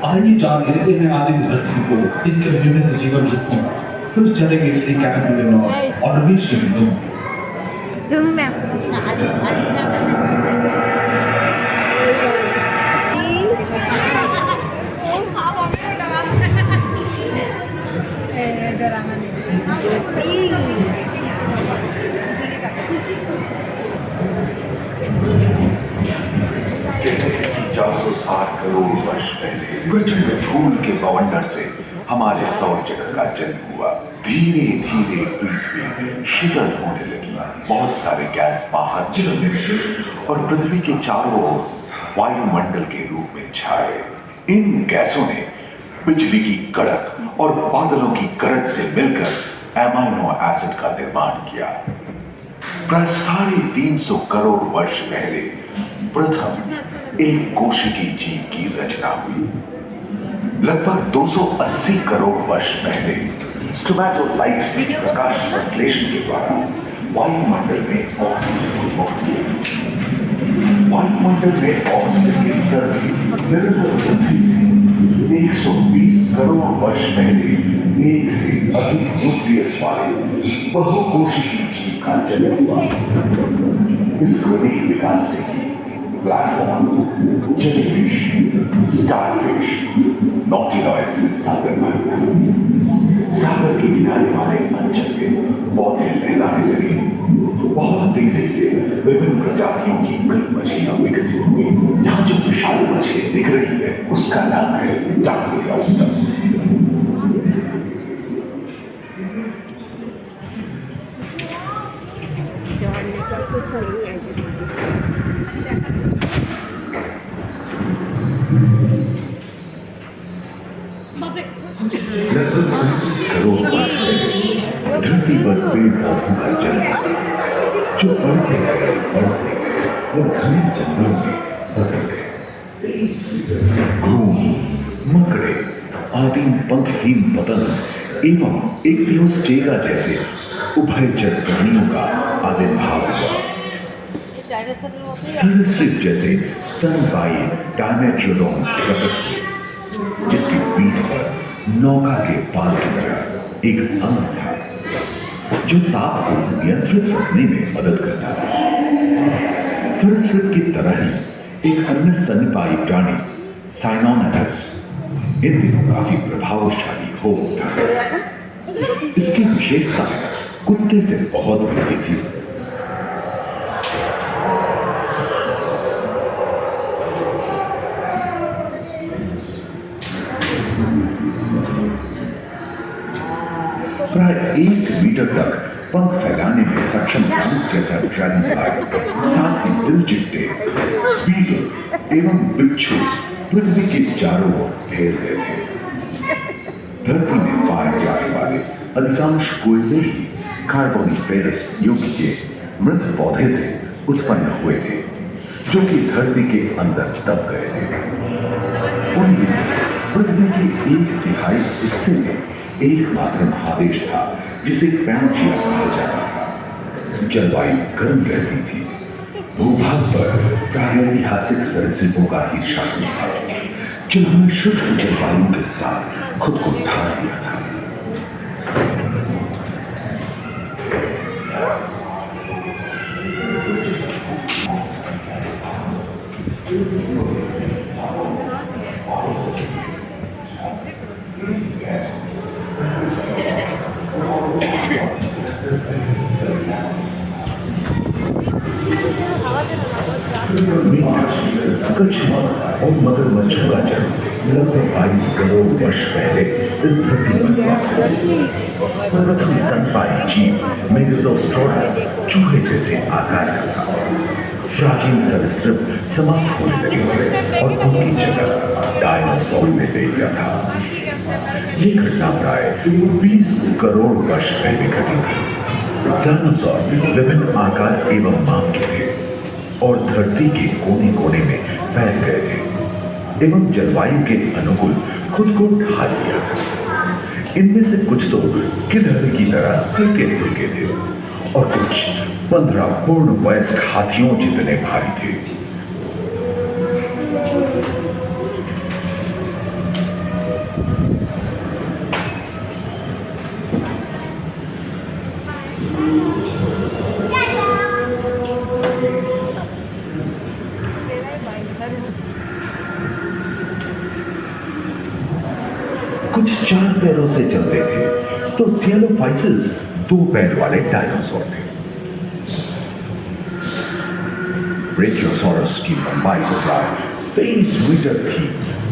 आइए जान लेते हैं आदिम धरती को, इसके विभिन्न जीवन रूपों, फिर चलेंगे इसी कैपिटल और विश्व में Zoom map. करोड़ वर्ष पहले प्रचंड धूल के बवंडर से हमारे सौर जगत का जन्म हुआ। धीरे धीरे पृथ्वी शीतल होने लगी, बहुत सारे गैस बाहर निकलने लगे और पृथ्वी के चारों ओर वायुमंडल के रूप में छाए। इन गैसों ने बिजली की कड़क और बादलों की गरज से मिलकर एमाइनो एसिड का निर्माण किया। प्राय 350 करोड़ वर्ष पहले प्रथम एक कोशिकीय जीव की रचना हुई। लगभग 280 करोड़ वर्ष पहले स्टोमैटोलाइट ने प्रकाश संश्लेषण के द्वारा वायुमंडल में ऑक्सीजन को मुक्त किया। वायुमंडल में ऑक्सीजन के स्तर की निरंतर वृद्धि से 120 करोड़ वर्ष पहले एक से अधिक न्यूक्लियस वाले बहुकोशिकीय जीव का जन्म हुआ। इस क्रमिक विकास से ब्लैक होल, जेलीफिश, स्टारफिश, नॉटिलॉइड से सागर बनता है। सागर के किनारे वाले अंचल में पौधे लहराने लगे। बहुत तेजी से विभिन्न प्रजातियों की मृत मछलियां विकसित हुई। यहाँ जो विशाल मछली दिख रही है उसका नाम है डार्कोलियोस्टस। धरती पर पेड़ पौधों का जन्म जो बढ़ते गए और घने जंगलों में बदल गए। घूम, मकड़े, आदिम पंखहीन पतंग एवं एक्टियोस्टेगा जैसे उभयचर प्राणियों का आविर्भाव हुआ। सरीसृप जैसे स्तनपायी डायमेट्रोडोन प्रकट हुए, जिसकी पीठ पर नौका के पाल की तरह एक अंग था जो ताप को नियंत्रित रखने में मदद करता था। सरीसृप की तरह ही एक अन्य स्तनपायी प्राणी साइनोमेटस इन दिनों काफी प्रभावशाली हो उठा। इसकी विशेषता कुत्ते से बहुत भिन्न थी। प्राय 1 मीटर तक पंख फैलाने में सक्षम मानुष जैसा ड्रैगनफ्लाई, साथ ही दिलचिट्टे, बीटल एवं बिच्छू पृथ्वी के चारों ओर फैल गए थे। धरती में पाए जाने वाले अधिकांश कोयले ही कार्बोनिफेरस युग के मृत पौधे से उत्पन्न हुए थे, जो कि धरती के अंदर दब गए थे। उन दिनों पृथ्वी की 1/3 हिस्से में एकमात्र महादेश था जिसे पैंजिया कहा जाता था। जलवायु गर्म रहती थी। भूभाग पर प्रागैतिहासिक सरीसृपों का ही शासन था, जिन्होंने शुद्ध जलवायु के साथ खुद को ढाल दिया था। और मगरमच्छों का जन्म लगभग 22 करोड़ वर्ष पहले इस धरती पर हुआ। प्रथम स्तनपायी जीव मेगाज़ोस्ट्रोडा चूहे जैसे आकार का था। प्राचीन सरीसृप समाप्त होने लगे थे और उनकी जगह डायनासोर में ले गया था। ये घटना प्राय 20 करोड़ वर्ष पहले घटी थी। डायनासोर विभिन्न आकार एवं माप के थे और धरती के कोने कोने में फैल गए थे एवं जलवायु के अनुकूल खुद को ढाल लिया था। इनमें से कुछ तो गिलहरी की तरह हल्के फुल्के थे और कुछ 15 पूर्ण वयस्क हाथियों जितने भारी थे। कुछ 4 पैरों से चलते थे तो सियालोफाइसिस 2 पैर वाले डायनासोर थे। ब्रेकियोसॉरस की लंबाई प्राय 23 मीटर थी,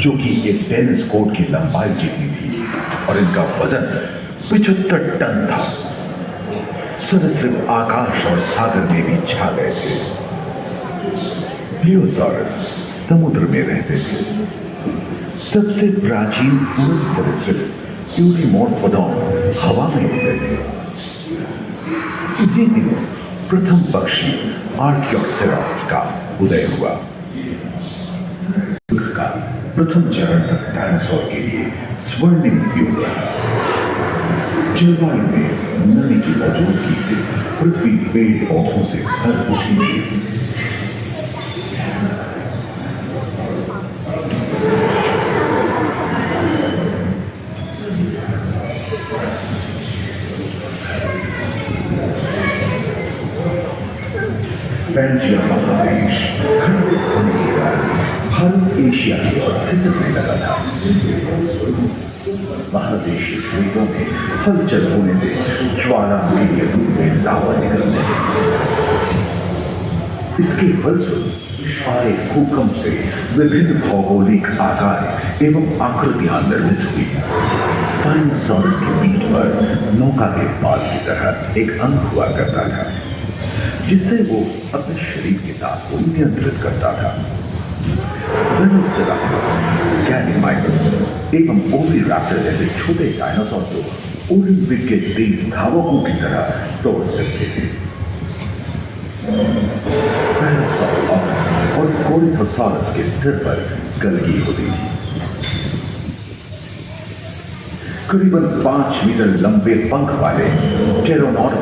जो कि एक टेनिस कोर्ट की लंबाई जितनी थी, और इनका वजन 75 टन था। सरीसृप आकाश और सागर में भी छा गए थे। प्लियोसॉरस समुद्र में रहते थे। सबसे प्राचीन पूर्ण सरीसृप यूडीमोर्फोडॉन हवा में उड़ते थे। इसी दिनों प्रथम पक्षी आर्कियोप्टेरॉप्स का उदय हुआ। युग का प्रथम चरण तक डायनासोर के लिए स्वर्णिम युग रहा। जलवायु में नमी की मौजूदगी से पृथ्वी पेड़ पौधों से भर उठी थी। पेंजिया महादेश खंडित होने के कारण भारत एशिया की ओर खिसकने लगा था। महादेशी द्वीपों में हलचल होने से ज्वालामुखी के रूप में लावा निकलने लगी। इसके फलस्वरूप आए भूकंप से विभिन्न भौगोलिक आकार एवं आकृतियां निर्मित हुई। स्पाइनोसॉरस की पीठ पर नौका के पाल की तरह एक अंग हुआ करता था, जिससे वो अपने शरीर के दांत को नियंत्रित करता था। वेलोसिराप्टर, कैनिमाइडस एवं ओविराप्टर जैसे छोटे डायनासोर को ओलिंपिक के तेज धावकों की तरह दौड़ सकते थे। टायरोसॉरस और कोरिथोसॉरस के सिर पर गलगी होती थी। करीबन 5 मीटर लंबे पंख वाले टेरोनोडॉन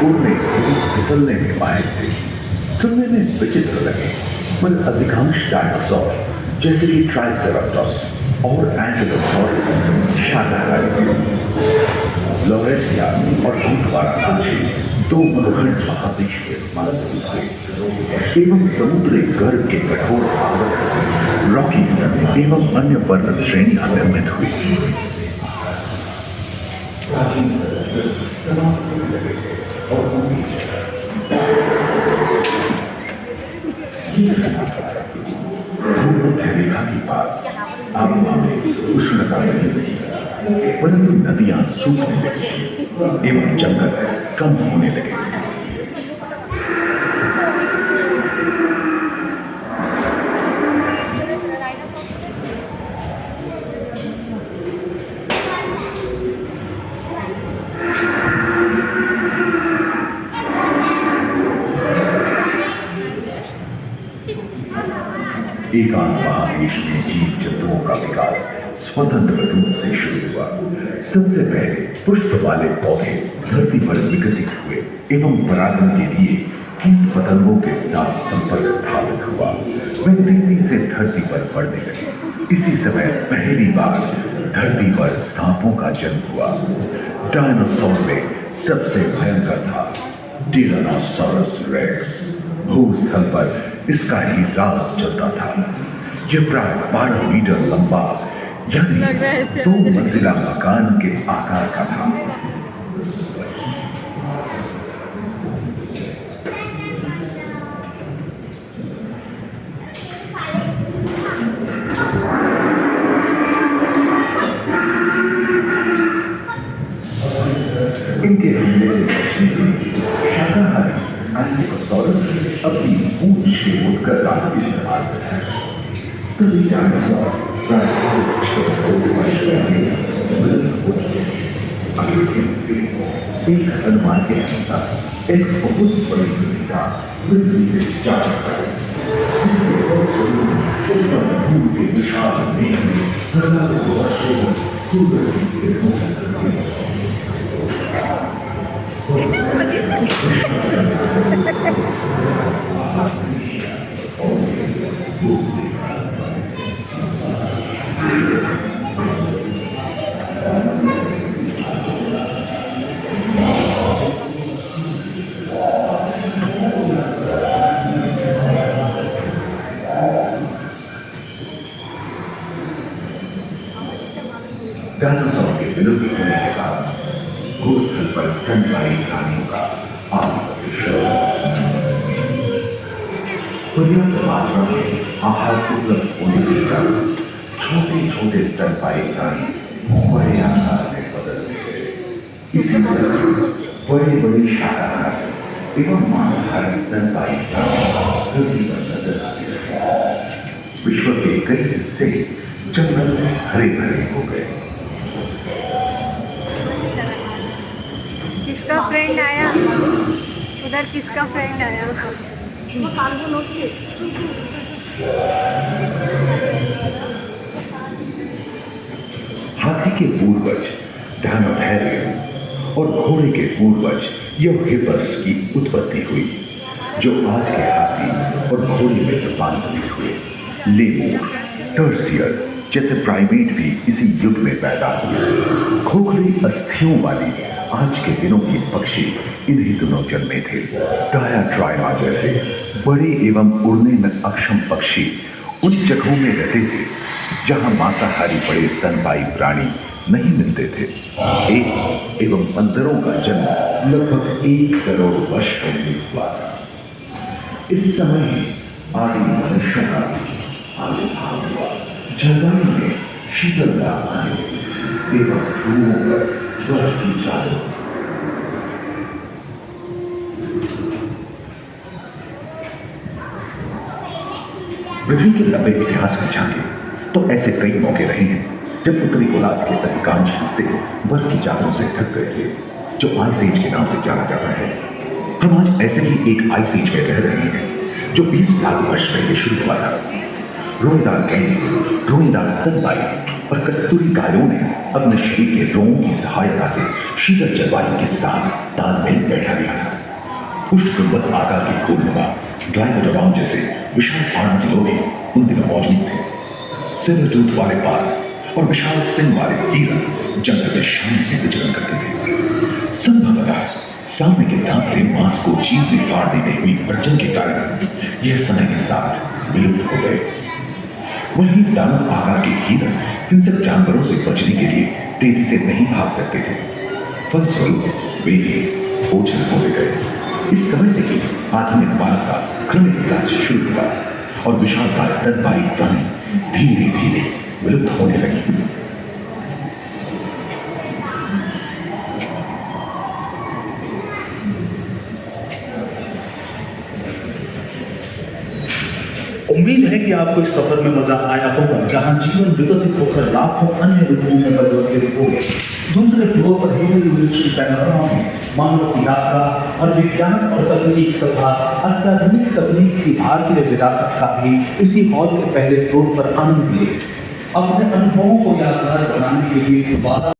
उड़ने फिसलने में माहिर थे। सुनने में विचित्र लगे, पर अधिकांश डायनासोर जैसे कि ट्राइसेराटोप्स और एंकिलोसॉरस शाकाहारी थे। लॉरेसिया और भूतवाराणसी 2 मनोखंड महादेश के मानव थे एवं समुद्री गर्भ के कठोर आवरण से रॉकीज एवं अन्य पर्वत श्रेणियां निर्मित हुई। रेखा के पास आबोहवा में उष्णता बनी रही, परंतु नदियां सूखने लगी एवं जंगल कम होने लगे थे। एकांत महादेश में जीव जंतुओं का विकास स्वतंत्र रूप से शुरू हुआ। सबसे पहले पुष्प वाले पौधे धरती पर विकसित हुए एवं परागण के लिए कीट पतंगों के साथ संपर्क स्थापित हुआ। वे तेजी से धरती पर बढ़ने लगे। इसी समय पहली बार धरती पर सांपों का जन्म हुआ। डायनासोर में सबसे भयंकर था टिरानोसॉरस रेक्स। भूस्थल पर इसका ही राज चलता था। यह प्राय 12 मीटर लंबा यानी 2 मंजिला मकान के आकार का था। इनके हमले से बचने के लिए शाकाहारी एंकिलोसॉरस अपनी पूंछ के मुड़कर दांत इस्तेमाल करते हैं। सभी डायनासोर एक अनुमान के अनुसार एक बहुत बड़ी दुनिया पृथ्वी से जा रहा है, जिसके फलस्वरूप धूल के विशाल मेघ में हजारों वर्षों में सूरज की किरणों में डायनासोर के विलुप्त होने के कारण भूस्थल पर स्तनधारी प्राणियों का आधिपत्य पर्याप्त मात्रा में आहार उपलब्ध होने के कारण छोटे छोटे स्तनधारी प्राणी बड़े आकार में बदलते गए। इसी तरह बड़े बड़े शाकाहार एवं मांसाहारी स्तनधारी प्राणी पृथ्वी पर नजर आते रहे। विश्व के कई हिस्से जंगल में हरे भरे हो गए। किसका फ्रेंड आया उधर? किसका फ्रेंड आया? हाथी के पूर्वज डायनोथेरियम और घोड़े के पूर्वज यूहिपस की उत्पत्ति हुई, जो आज के हाथी और घोड़े में रूपांतरित हुए। लेमूर, टर्सियर जैसे प्राइमेट भी इसी युग में पैदा हुए। खोखली अस्थियों वाली आज के दिनों के पक्षी इन्हीं दिनों जन्मे थे। डायाट्राइमा जैसे बड़े एवं उड़ने में अक्षम पक्षी उन जगहों में रहते थे जहां मांसाहारी बड़े स्तनपायी प्राणी नहीं मिलते थे। एक एवं बंदरों का जन्म लगभग 1 करोड़ वर्ष पहले हुआ था। इस समय आदि मनुष्यों का आविर्भाव हुआ। जलवायु में शीतलता आने एवं ध्रुवों पर बर्फ की चादर। पृथ्वी के लंबे इतिहास में झांके तो ऐसे कई मौके रहे हैं जब उत्तरी गोलार्ध के अधिकांश हिस्से बर्फ की चादरों से ढक गए थे, जो आइस एज के नाम से जाना जाता है। हम आज ऐसे ही एक आइस एज में रह रहे हैं जो 20 लाख वर्ष पहले शुरू हुआ था। रोएदार गैंडे, रोएदार स्तनपायी और कस्तूरी गायों ने अपने शरीर के रोमों की सहायता से शीतल जलवायु के साथ तालमेल बैठा दिया था। पुष्ट गुंबद आकार के खोलनुमा ग्लाइकोडोन जैसे विशाल आर्madillo भी उन दिनों मौजूद थे। सिरटूथ वाले बाल और विशाल सिंह वाले हिरण जंगल में शान से विचरण करते थे। संभवतः सामने के दांत से मांस को चीरने फाड़ने में हुई अर्जन के कारण यह समय के साथ विलुप्त हो गए। वहीं दानव आकार के हिरण हिंसक जानवरों से बचने के लिए तेजी से नहीं भाग सकते थे। फलस्वरूप वे भी ओझल होते गए। इस समय से ही आधुनिक मानव का क्रमिक विकास शुरू हुआ और विशालकाय स्तनपायी प्राणी धीरे धीरे विलुप्त होने लगी। उम्मीद है कि आपको इस सफर में मजा आया होगा, जहां जीवन विकसित होकर लाखों अन्य रूपों में परिवर्तित हो गए। दूसरे फ्लोर पर ह्यूमन इवोल्यूशन पैनोरामा में मानव की यात्रा और विज्ञान और तकनीक तथा अत्याधुनिक तकनीक की भारतीय विरासत का भी उसी हॉल के पहले फ्लोर पर आनंद लिए। अपने अनुभवों को यादगार बनाने के लिए दोबारा